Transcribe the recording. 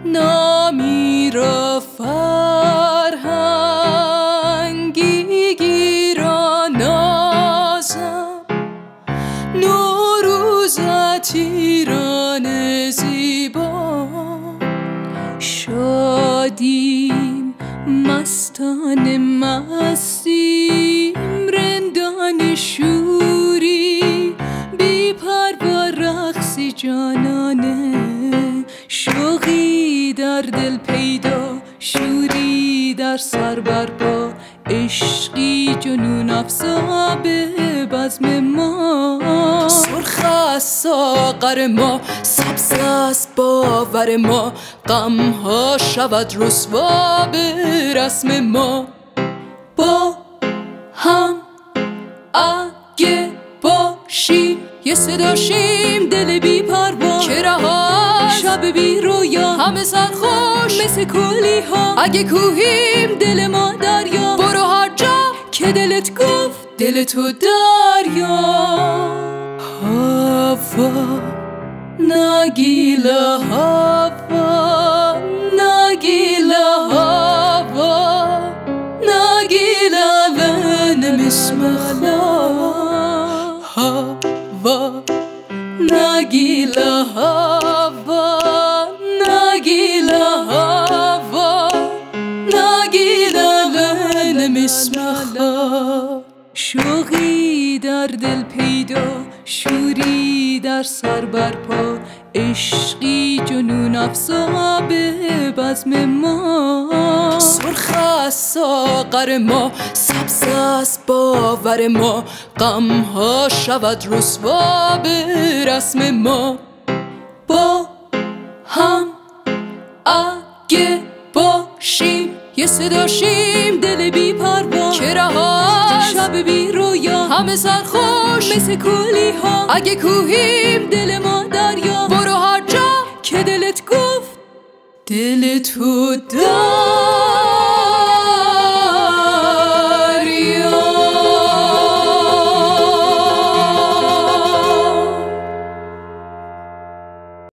نامی را فرهنگی گیرانازم، نوروزت ایران زیبا. شادیم مستان مستیم، رندان شوری، بی پروا رقصی جانانه، شوقی در دل پیدا، شوری در سر برپا، عشقی جنون افزا به بزم ما. سرخ است ساغر ما، سبز است باور ما، غم ها شود رسوا به رسم ما. با هم اگه باشیم یه صدا شیم، دل بی پروا که رهاست، شب بی رویا همه سرخوش مثل کولی ها. اگه کوهیم دل ما دریا، برو هر جا که دلت گفت دل تو دریا. هوا نگیله، هوا نگیله، هوا نگیله ونمسمخلا. هوا نگیله، هوا نگیله، هوا نگیله ونمسمخلا. شوقی در دل پیدا، شوری در سر برپا، عشقی جنون افزا به بزم ما. سرخ است ساغر ما، سبز است باور ما، غم ها شود رسوا به رسم ما. با هم اگه باشیم یه صدا شیم، دل بی پروا که رهاست، شب بی رویا همه سرخوش مثل کولی ها. اگه کوهیم دل ما دریا، برو هر جا که دلت گفت دل تو دریا.